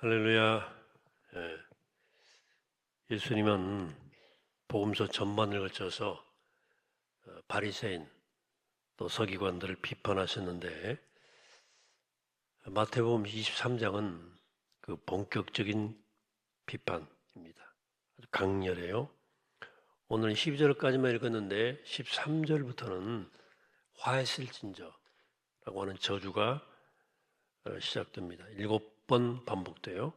할렐루야. 예수님은 복음서 전반을 거쳐서 바리새인 또 서기관들을 비판하셨는데 마태복음 23장은 그 본격적인 비판입니다. 아주 강렬해요. 오늘 12절까지만 읽었는데 13절부터는 화해실진저라고 하는 저주가 시작됩니다. 7번 반복돼요.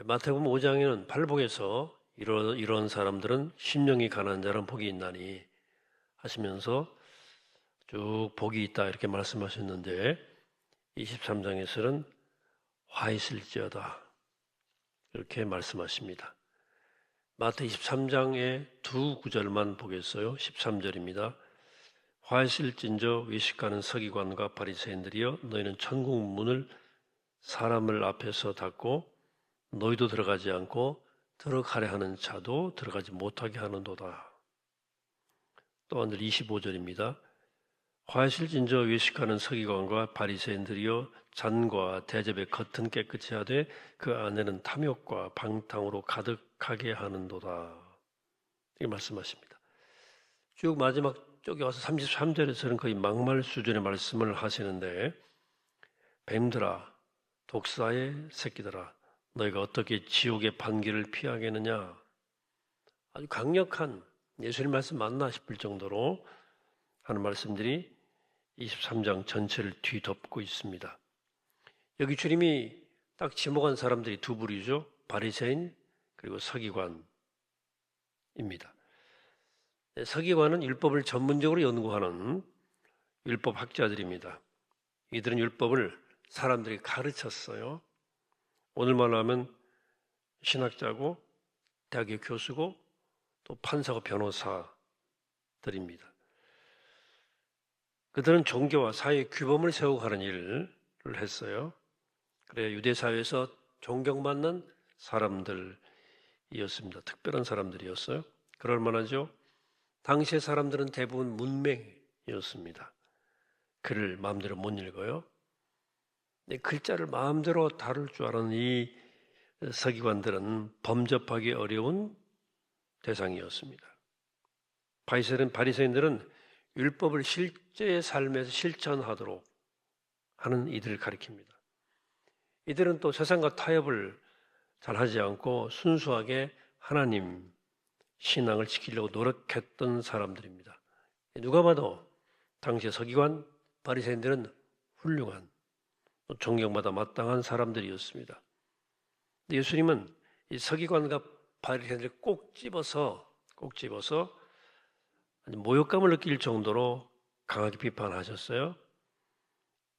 마태복음 5장에는 팔복에서 이런 사람들은 심령이 가난한 자는 복이 있나니 하시면서 쭉 복이 있다 이렇게 말씀하셨는데 23장에서는 화 있을지어다 이렇게 말씀하십니다. 마태 23장의 두 구절만 보겠어요. 13절입니다. 화 있을진저 외식하는 서기관과 바리새인들이여 너희는 천국 문을 사람을 앞에서 닫고 너희도 들어가지 않고 들어가려 하는 자도 들어가지 못하게 하는도다. 또한 25절입니다. 화실진저 외식하는 서기관과 바리새인들이여 잔과 대접의 겉은 깨끗이 하되 그 안에는 탐욕과 방탕으로 가득하게 하는도다. 이렇게 말씀하십니다. 쭉 마지막 쪽에 와서 33절에서는 거의 막말 수준의 말씀을 하시는데 뱀들아 독사의 새끼들아 너희가 어떻게 지옥의 판기를 피하겠느냐. 아주 강력한 예수님 말씀 맞나 싶을 정도로 하는 말씀들이 23장 전체를 뒤덮고 있습니다. 여기 주님이 딱 지목한 사람들이 두 부류죠. 바리새인 그리고 서기관입니다. 서기관은 율법을 전문적으로 연구하는 율법학자들입니다. 이들은 율법을 사람들이 가르쳤어요. 오늘만 하면 신학자고 대학의 교수고 또 판사고 변호사들입니다. 그들은 종교와 사회의 규범을 세우고 하는 일을 했어요. 그래 유대 사회에서 존경받는 사람들이었습니다. 특별한 사람들이었어요. 그럴 만하죠. 당시의 사람들은 대부분 문맹이었습니다. 글을 마음대로 못 읽어요. 글자를 마음대로 다룰 줄 아는 이 서기관들은 범접하기 어려운 대상이었습니다. 바리새인들은 율법을 실제의 삶에서 실천하도록 하는 이들을 가리킵니다. 이들은 또 세상과 타협을 잘 하지 않고 순수하게 하나님 신앙을 지키려고 노력했던 사람들입니다. 누가 봐도 당시의 서기관, 바리새인들은 훌륭한 존경받아 마땅한 사람들이었습니다. 예수님은 이 서기관과 바리새인들을 꼭 집어서 모욕감을 느낄 정도로 강하게 비판하셨어요.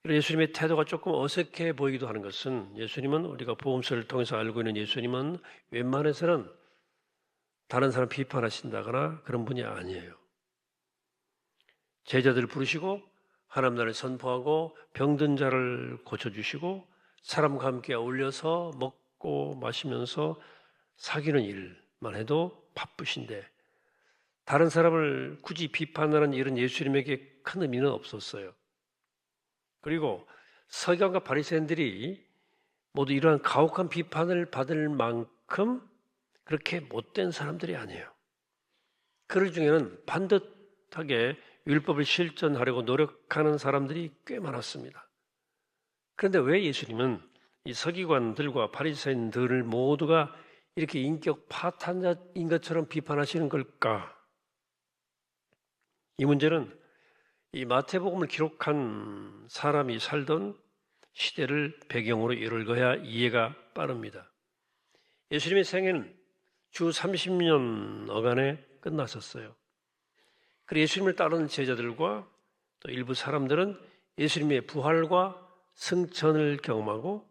예수님의 태도가 조금 어색해 보이기도 하는 것은 예수님은 우리가 복음서를 통해서 알고 있는 예수님은 웬만해서는 다른 사람 비판하신다거나 그런 분이 아니에요. 제자들을 부르시고 하나님 나라를 선포하고 병든 자를 고쳐주시고 사람과 함께 어울려서 먹고 마시면서 사귀는 일만 해도 바쁘신데 다른 사람을 굳이 비판하는 일은 예수님에게 큰 의미는 없었어요. 그리고 서기관과 바리새인들이 모두 이러한 가혹한 비판을 받을 만큼 그렇게 못된 사람들이 아니에요. 그들 중에는 반듯하게 율법을 실천하려고 노력하는 사람들이 꽤 많았습니다. 그런데 왜 예수님은 이 서기관들과 바리새인들을 모두가 이렇게 인격 파탄자인 것처럼 비판하시는 걸까? 이 문제는 이 마태복음을 기록한 사람이 살던 시대를 배경으로 읽어야 이해가 빠릅니다. 예수님의 생애는 주 30년 어간에 끝났었어요. 그리고 예수님을 따르는 제자들과 또 일부 사람들은 예수님의 부활과 승천을 경험하고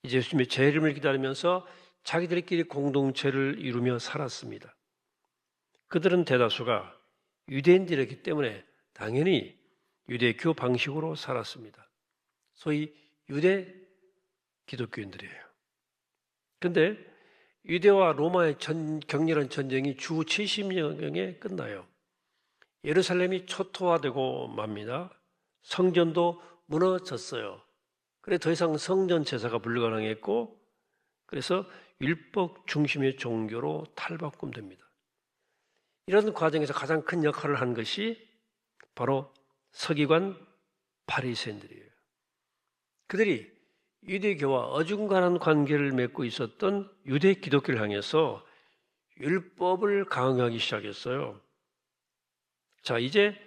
이제 예수님의 재림을 기다리면서 자기들끼리 공동체를 이루며 살았습니다. 그들은 대다수가 유대인들이기 때문에 당연히 유대교 방식으로 살았습니다. 소위 유대 기독교인들이에요. 그런데 유대와 로마의 격렬한 전쟁이 주 70년경에 끝나요. 예루살렘이 초토화되고 맙니다. 성전도 무너졌어요. 그래 더 이상 성전 제사가 불가능했고 그래서 율법 중심의 종교로 탈바꿈됩니다. 이런 과정에서 가장 큰 역할을 한 것이 바로 서기관 바리새인들이에요. 그들이 유대교와 어중간한 관계를 맺고 있었던 유대 기독교를 향해서 율법을 강요하기 시작했어요. 자, 이제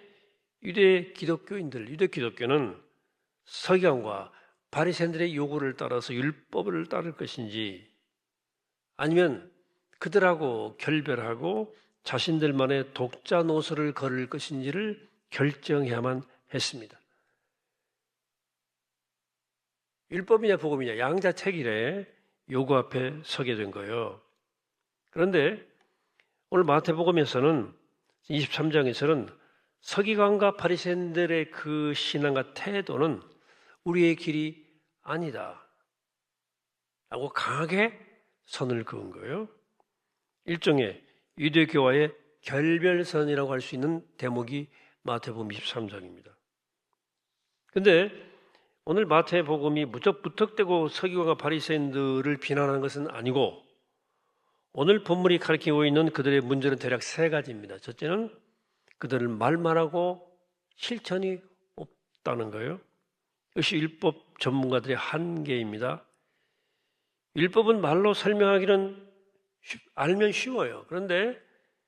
유대 기독교는 서기관과 바리새인들의 요구를 따라서 율법을 따를 것인지 아니면 그들하고 결별하고 자신들만의 독자 노선을 걸을 것인지를 결정해야만 했습니다. 율법이냐 복음이냐 양자택일의 요구 앞에 서게 된 거예요. 그런데 오늘 마태복음에서는 23장에서는 서기관과 바리새인들의 그 신앙과 태도는 우리의 길이 아니다 라고 강하게 선을 그은 거예요. 일종의 유대교와의 결별선이라고 할 수 있는 대목이 마태복음 23장입니다. 그런데 오늘 마태복음이 무턱대고 서기관과 바리새인들을 비난하는 것은 아니고 오늘 본문이 가리키고 있는 그들의 문제는 대략 세 가지입니다. 첫째는 그들은 말만 하고 실천이 없다는 거예요. 이것이 율법 전문가들의 한계입니다. 율법은 말로 설명하기는 알면 쉬워요. 그런데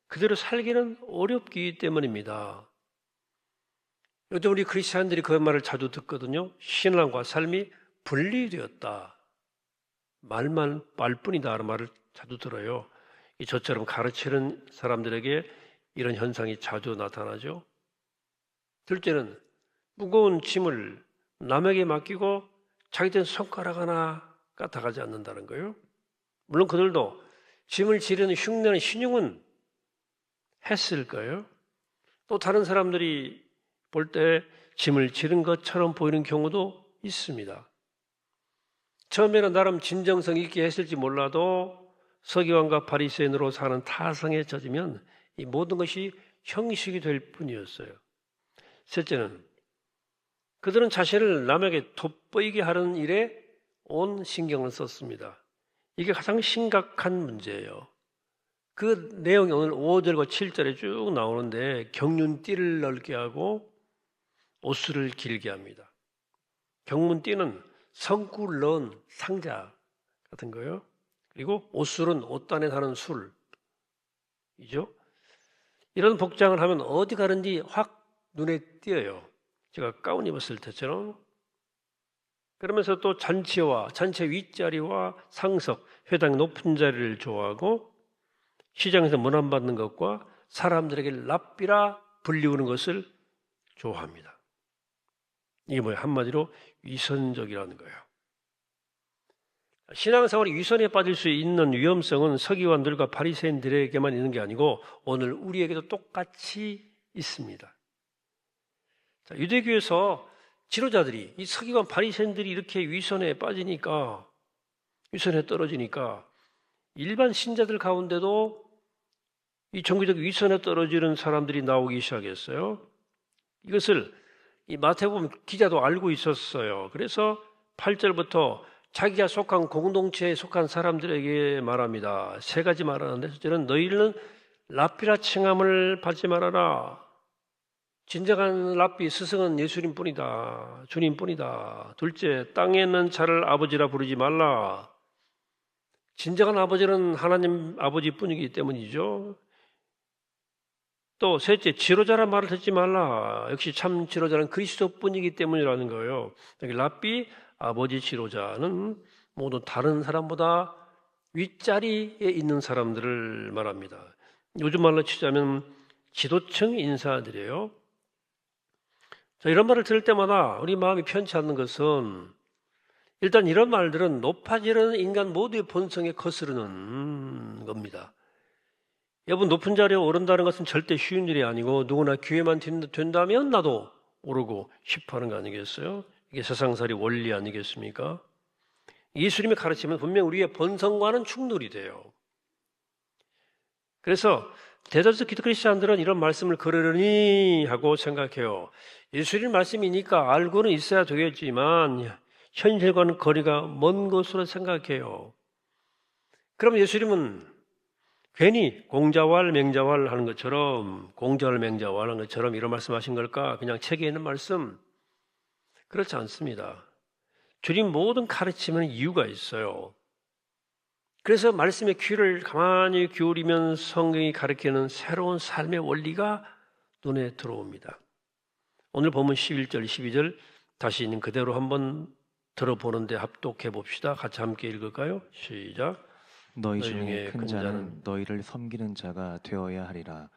그대로 살기는 어렵기 때문입니다. 요즘 우리 크리스찬들이 그 말을 자주 듣거든요. 신앙과 삶이 분리되었다. 말뿐이다 하는 말을 자주 들어요. 저처럼 가르치는 사람들에게 이런 현상이 자주 나타나죠. 둘째는 무거운 짐을 남에게 맡기고 자기들 손가락 하나 까딱하지 않는다는 거예요. 물론 그들도 짐을 지르는 흉내는 신용은 했을 거예요. 또 다른 사람들이 볼 때 짐을 지른 것처럼 보이는 경우도 있습니다. 처음에는 나름 진정성 있게 했을지 몰라도 서기관과 바리새인으로 사는 타성에 젖으면 이 모든 것이 형식이 될 뿐이었어요. 셋째는 그들은 자신을 남에게 돋보이게 하는 일에 온 신경을 썼습니다. 이게 가장 심각한 문제예요. 그 내용이 오늘 5절과 7절에 쭉 나오는데 경륜띠를 넓게 하고 옷수를 길게 합니다. 경문띠는 성꿀 넣은 상자 같은 거예요. 그리고 옷술은 옷단에 사는 술이죠. 이런 복장을 하면 어디 가는지 확 눈에 띄어요. 제가 가운 입었을 때처럼. 그러면서 또 잔치 윗자리와 상석, 회당 높은 자리를 좋아하고 시장에서 문안 받는 것과 사람들에게 랍비라 불리우는 것을 좋아합니다. 이게 뭐예요? 한마디로 위선적이라는 거예요. 신앙생활이 위선에 빠질 수 있는 위험성은 서기관들과 바리새인들에게만 있는 게 아니고 오늘 우리에게도 똑같이 있습니다. 자, 유대교에서 지도자들이 이 서기관 바리새인들이 이렇게 위선에 빠지니까 위선에 떨어지니까 일반 신자들 가운데도 이 종교적 위선에 떨어지는 사람들이 나오기 시작했어요. 이것을 이 마태복음 기자도 알고 있었어요. 그래서 8절부터 자기가 속한 공동체에 속한 사람들에게 말합니다. 세 가지 말하는데 첫째는 너희는 랍비라 칭함을 받지 말아라. 진정한 랍비 스승은 예수님뿐이다. 주님뿐이다. 둘째, 땅에 있는 자를 아버지라 부르지 말라. 진정한 아버지는 하나님 아버지뿐이기 때문이죠. 또 셋째, 지도자란 말을 듣지 말라. 역시 참 지도자는 그리스도뿐이기 때문이라는 거예요. 여기 랍비, 아버지 지도자는 모두 다른 사람보다 윗자리에 있는 사람들을 말합니다. 요즘 말로 치자면 지도층 인사들이에요. 자, 이런 말을 들을 때마다 우리 마음이 편치 않는 것은 일단 이런 말들은 높아지는 인간 모두의 본성에 거스르는 겁니다. 여러분, 높은 자리에 오른다는 것은 절대 쉬운 일이 아니고 누구나 기회만 된다면 나도 오르고 싶어 하는 거 아니겠어요? 이게 세상살이 원리 아니겠습니까? 예수님의 가르침은 분명 우리의 본성과는 충돌이 돼요. 그래서 대다수 기독 크리스찬들은 이런 말씀을 그러려니 하고 생각해요. 예수님 말씀이니까 알고는 있어야 되겠지만 현실과는 거리가 먼 것으로 생각해요. 그럼 예수님은 괜히 공자왈 맹자왈 하는 것처럼, 공자왈 맹자왈 하는 것처럼 이런 말씀하신 걸까? 그냥 책에 있는 말씀? 그렇지 않습니다. 주님 모든 가르침에는 이유가 있어요. 그래서 말씀의 귀를 가만히 기울이면 성경이 가르치는 새로운 삶의 원리가 눈에 들어옵니다. 오늘 본문 11절, 12절 다시 있는 그대로 한번 들어보는데 합독해 봅시다. 같이 함께 읽을까요? 시작. 너희 중에 큰 자는 너희를 섬기는 자가 되어야 하리라.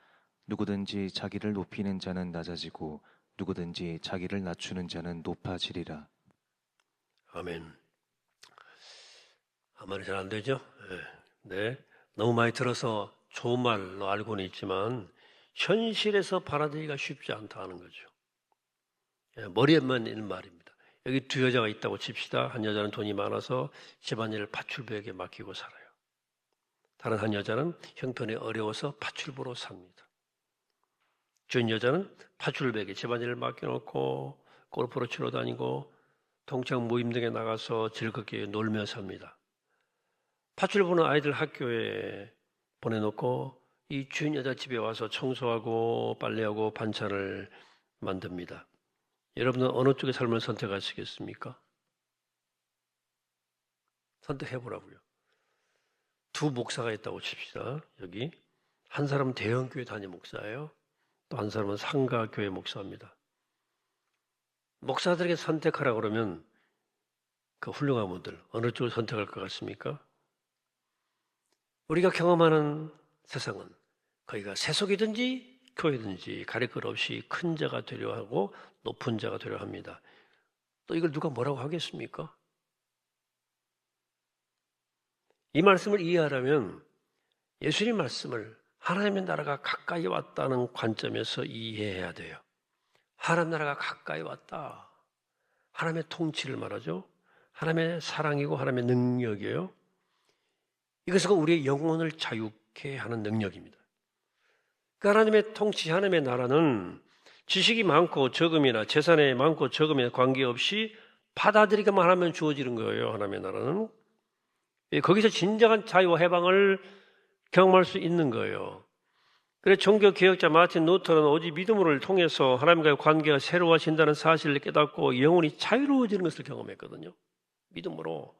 누구든지 자기를 높이는 자는 낮아지고 누구든지 자기를 낮추는 자는 높아지리라. 아멘. 말이 잘 안 되죠? 네. 너무 많이 들어서 좋은 말로 알고는 있지만 현실에서 받아들이기가 쉽지 않다는 거죠. 머리에만 있는 말입니다. 여기 두 여자가 있다고 칩시다. 한 여자는 돈이 많아서 집안일을 파출부에게 맡기고 살아요. 다른 한 여자는 형편이 어려워서 파출부로 삽니다. 준 여자는 파출부에게 집안일을 맡겨놓고 골프로 치러 다니고 동창 모임 등에 나가서 즐겁게 놀며 삽니다. 파출부는 아이들 학교에 보내놓고 이 준 여자 집에 와서 청소하고 빨래하고 반찬을 만듭니다. 여러분은 어느 쪽의 삶을 선택하시겠습니까? 선택해보라고요. 두 목사가 있다고 칩시다. 여기 한 사람은 대형교회 담임 목사예요. 또 한 사람은 상가교회 목사입니다. 목사들에게 선택하라 그러면 그 훌륭한 분들 어느 쪽을 선택할 것 같습니까? 우리가 경험하는 세상은 거기가 세속이든지 교회든지 가릴 것 없이 큰 자가 되려 하고 높은 자가 되려 합니다. 또 이걸 누가 뭐라고 하겠습니까? 이 말씀을 이해하려면 예수님 말씀을 하나님의 나라가 가까이 왔다는 관점에서 이해해야 돼요. 하나님 나라가 가까이 왔다. 하나님의 통치를 말하죠. 하나님의 사랑이고 하나님의 능력이에요. 이것은 우리의 영혼을 자유케 하는 능력입니다. 그 하나님의 통치, 하나님의 나라는 지식이 많고 적음이나 재산이 많고 적음에 관계없이 받아들이기만 하면 주어지는 거예요. 하나님의 나라는. 거기서 진정한 자유와 해방을 경험할 수 있는 거예요. 그래서 종교개혁자 마틴 루터는 오직 믿음을 통해서 하나님과의 관계가 새로워진다는 사실을 깨닫고 영혼이 자유로워지는 것을 경험했거든요. 믿음으로.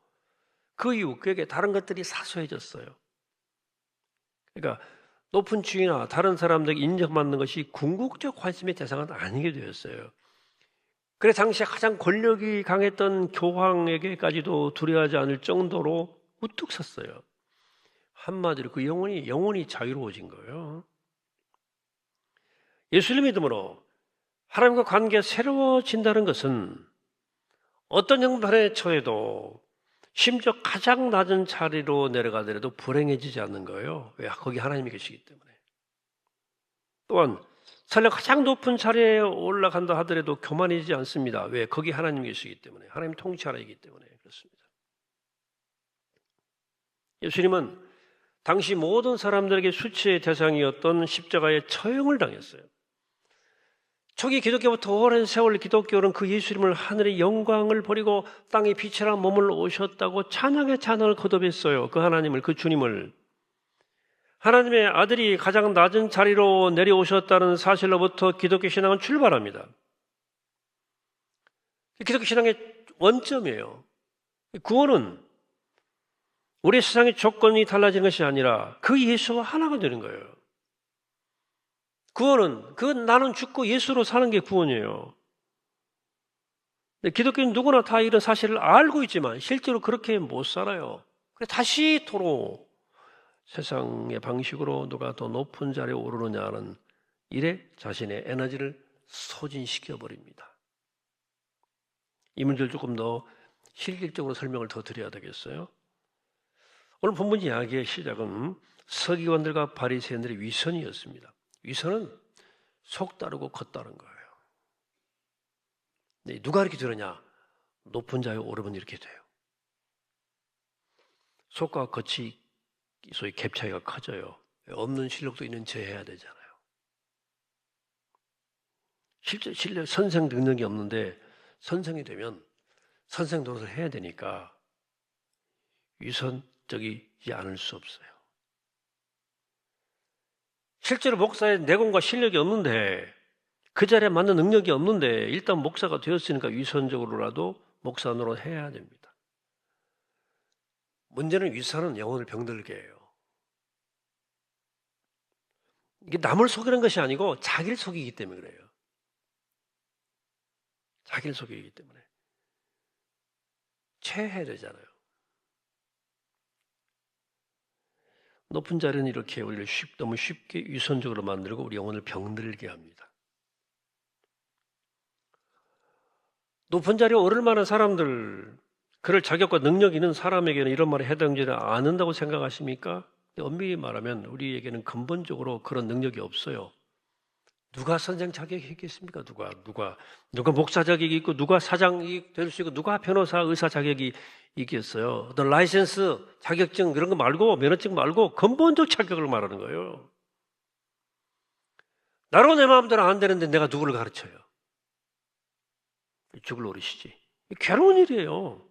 그 이후 그에게 다른 것들이 사소해졌어요. 그러니까 높은 지위나 다른 사람들에게 인정받는 것이 궁극적 관심의 대상은 아니게 되었어요. 그래서 당시에 가장 권력이 강했던 교황에게까지도 두려워하지 않을 정도로 우뚝 섰어요. 한마디로 그 영혼이 자유로워진 거예요. 예수를 믿음으로 하나님과 관계가 새로워진다는 것은 어떤 형편에 처해도 심지어 가장 낮은 자리로 내려가더라도 불행해지지 않는 거예요. 왜? 거기 하나님이 계시기 때문에. 또한 설령 가장 높은 자리에 올라간다 하더라도 교만해지지 않습니다. 왜? 거기 하나님이 계시기 때문에. 하나님 통치하라이기 때문에 그렇습니다. 예수님은 당시 모든 사람들에게 수치의 대상이었던 십자가의 처형을 당했어요. 초기 기독교부터 오랜 세월 기독교는 그 예수님을 하늘의 영광을 버리고 땅의 빛이라 머물러 오셨다고 찬양의 찬양을 거듭했어요. 그 하나님을, 그 주님을. 하나님의 아들이 가장 낮은 자리로 내려오셨다는 사실로부터 기독교 신앙은 출발합니다. 기독교 신앙의 원점이에요. 구원은 우리 세상의 조건이 달라지는 것이 아니라 그 예수와 하나가 되는 거예요. 구원은 나는 죽고 예수로 사는 게 구원이에요. 기독교는 누구나 다 이런 사실을 알고 있지만 실제로 그렇게 못 살아요. 그래서 다시 도로 세상의 방식으로 누가 더 높은 자리에 오르느냐는 일에 자신의 에너지를 소진시켜 버립니다. 이 문제를 조금 더 실질적으로 설명을 더 드려야 되겠어요. 오늘 본문 이야기의 시작은 서기관들과 바리새인들의 위선이었습니다. 위선은 속 따르고 겉 따른 거예요. 누가 이렇게 되느냐? 높은 자에 오르면 이렇게 돼요. 속과 겉이 소위 갭 차이가 커져요. 없는 실력도 있는 제해야 되잖아요. 실제 선생 능력이 없는데 선생이 되면 선생 노릇을 해야 되니까 위선적이지 않을 수 없어요. 실제로 목사의 내공과 실력이 없는데 그 자리에 맞는 능력이 없는데 일단 목사가 되었으니까 위선적으로라도 목사 노릇 해야 됩니다. 문제는 위선은 영혼을 병들게 해요. 이게 남을 속이는 것이 아니고 자기를 속이기 때문에 그래요. 자기를 속이기 때문에. 체해야 되잖아요. 높은 자리는 이렇게 우리를 너무 쉽게 위선적으로 만들고 우리 영혼을 병들게 합니다. 높은 자리에 오를 만한 사람들, 그럴 자격과 능력이 있는 사람에게는 이런 말에 해당되지 않는다고 생각하십니까? 엄밀히 말하면 우리에게는 근본적으로 그런 능력이 없어요. 누가 선생 자격이 있겠습니까? 누가 목사 자격이 있고 누가 사장이 될 수 있고 누가 변호사, 의사 자격이 있겠어요? 어떤 라이센스, 자격증 이런 거 말고 면허증 말고 근본적 자격을 말하는 거예요. 나로 내 마음대로 안 되는데 내가 누구를 가르쳐요? 죽을 노릇이지. 괴로운 일이에요.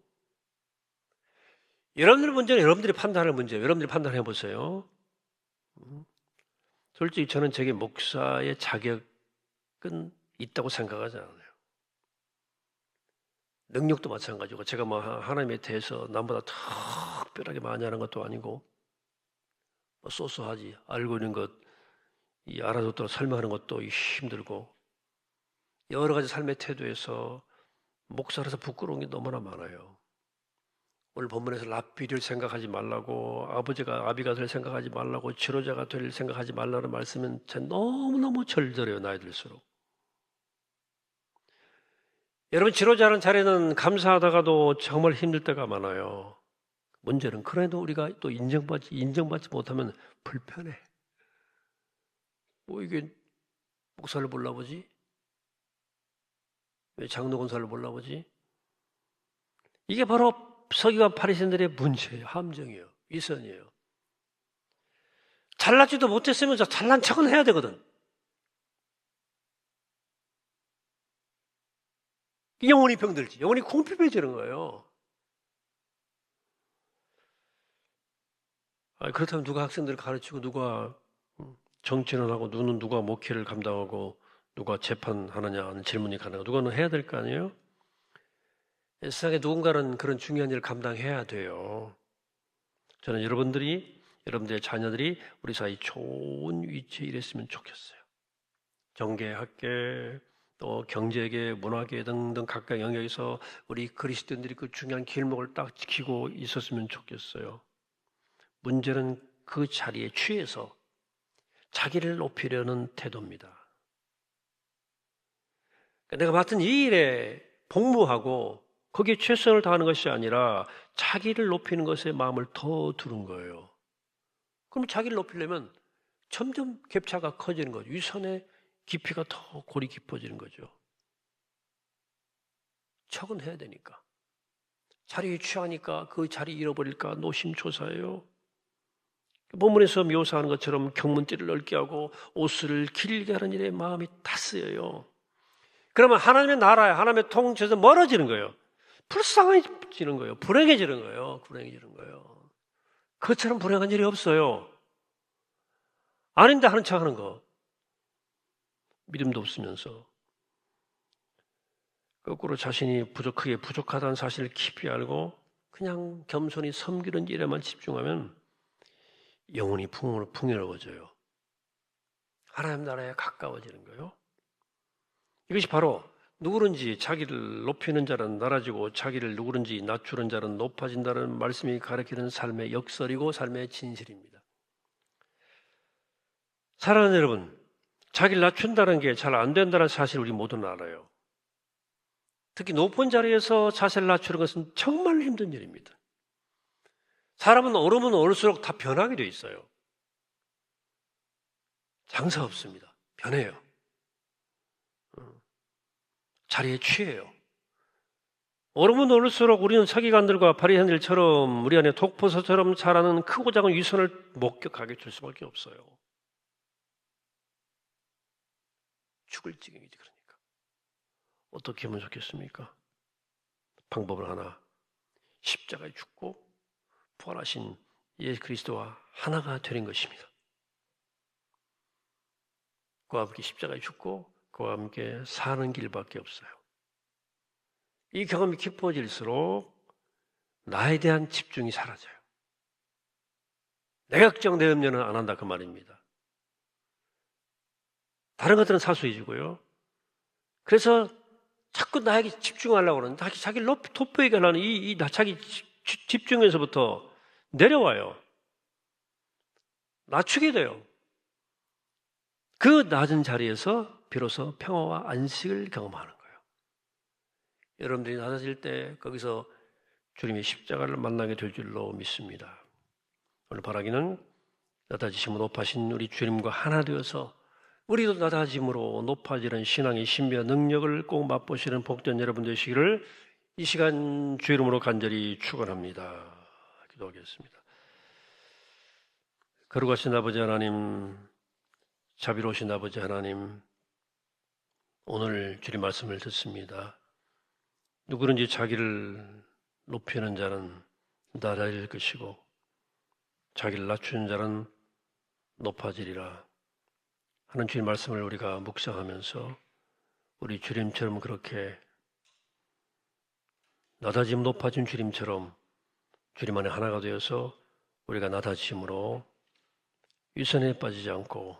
여러분들 문제는 여러분들이 판단할 문제예요. 여러분들이 판단해 보세요. 솔직히 저는 제게 목사의 자격은 있다고 생각하지 않아요. 능력도 마찬가지고 제가 뭐 하나님에 대해서 남보다 특별하게 많이 하는 것도 아니고 뭐 소소하지 알고 있는 것 알아듣도록 설명하는 것도 힘들고 여러 가지 삶의 태도에서 목사라서 부끄러운 게 너무나 많아요. 오늘 본문에서 랍비를 생각하지 말라고 아비가 될 생각하지 말라고 지도자가 될 생각하지 말라는 말씀은 너무너무 절절해요. 나이 들수록. 여러분 지도자라는 자리는 감사하다가도 정말 힘들 때가 많아요. 문제는 그래도 우리가 또 인정받지 못하면 불편해. 뭐 이게 목사를 몰라보지? 왜 장로 권사를 몰라보지? 이게 바로 서기관 바리새인들의 문제예요. 함정이에요. 위선이에요. 잘나지도 못했으면 잘난 척은 해야 되거든. 영혼이 병들지. 영혼이 궁핍해지는 거예요. 그렇다면 누가 학생들을 가르치고 누가 정치는 하고 누가 목회를 감당하고 누가 재판하느냐 하는 질문이 가능하고 누가는 해야 될 거 아니에요? 세상에 누군가는 그런 중요한 일을 감당해야 돼요. 저는 여러분들의 자녀들이 우리 사이 좋은 위치에 일했으면 좋겠어요. 정계, 학계, 또 경제계, 문화계 등등 각각 영역에서 우리 그리스도인들이 그 중요한 길목을 딱 지키고 있었으면 좋겠어요. 문제는 그 자리에 취해서 자기를 높이려는 태도입니다. 내가 맡은 이 일에 복무하고 거기에 최선을 다하는 것이 아니라 자기를 높이는 것에 마음을 더 두는 거예요. 그럼 자기를 높이려면 점점 갭차가 커지는 거죠. 위선의 깊이가 더 골이 깊어지는 거죠. 척은 해야 되니까. 자리에 취하니까 그 자리 잃어버릴까 노심초사해요. 본문에서 묘사하는 것처럼 경문띠를 넓게 하고 옷을 길게 하는 일에 마음이 다 쓰여요. 그러면 하나님의 나라에 하나님의 통치에서 멀어지는 거예요. 불쌍해지는 거예요. 불행해지는 거예요. 그것처럼 불행한 일이 없어요. 아닌데 하는 척 하는 거. 믿음도 없으면서. 거꾸로 자신이 크게 부족하다는 사실을 깊이 알고 그냥 겸손히 섬기는 일에만 집중하면 영혼이 풍요로워져요. 하나님 나라에 가까워지는 거예요. 이것이 바로 누구든지 자기를 높이는 자는 낮아지고 자기를 누구든지 낮추는 자는 높아진다는 말씀이 가르치는 삶의 역설이고 삶의 진실입니다. 사랑하는 여러분, 자기를 낮춘다는 게 잘 안 된다는 사실 우리 모두는 알아요. 특히 높은 자리에서 자세를 낮추는 것은 정말 힘든 일입니다. 사람은 오르면 오를수록 다 변하게 돼 있어요. 장사 없습니다. 변해요. 자리에 취해요. 오르면 오를수록 우리는 서기관들과 바리새인들처럼 우리 안에 독버섯처럼 자라는 크고 작은 위선을 목격하게 될 수밖에 없어요. 죽을 지경이지 그러니까. 어떻게 하면 좋겠습니까? 방법을 하나, 십자가에 죽고 부활하신 예수 그리스도와 하나가 되는 것입니다. 그와 함께 십자가에 죽고 그와 함께 사는 길밖에 없어요. 이 경험이 깊어질수록 나에 대한 집중이 사라져요. 내 걱정, 내 염려는 안 한다 그 말입니다. 다른 것들은 사소해지고요. 그래서 자꾸 나에게 집중하려고 그러는, 자기를 돋보이게 하려는 자기 집중에서부터 내려와요. 낮추게 돼요. 그 낮은 자리에서 비로소 평화와 안식을 경험하는 거예요. 여러분들이 낮아질 때 거기서 주님의 십자가를 만나게 될 줄로 믿습니다. 오늘 바라기는 낮아지심으로 높아신 우리 주님과 하나 되어서 우리도 낮아짐으로 높아지는 신앙의 신비와 능력을 꼭 맛보시는 복된 여러분 되시기를 이 시간 주 이름으로 간절히 축원합니다. 기도하겠습니다. 거룩하신 아버지 하나님, 자비로우신 아버지 하나님, 오늘 주님 말씀을 듣습니다. 누구든지 자기를 높이는 자는 낮아질 것이고 자기를 낮추는 자는 높아지리라 하는 주님 말씀을 우리가 묵상하면서 우리 주님처럼 그렇게 낮아짐 높아진 주님처럼 주님 안에 하나가 되어서 우리가 낮아짐으로 위선에 빠지지 않고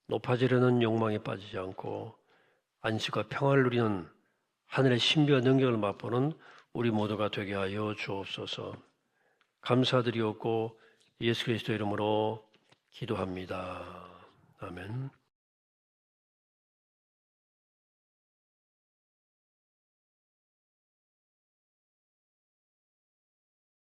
높아지려는 욕망에 빠지지 않고 안식과 평화를 누리는 하늘의 신비와 능력을 맛보는 우리 모두가 되게 하여 주옵소서. 감사드리옵고 예수 그리스도 이름으로 기도합니다. 아멘.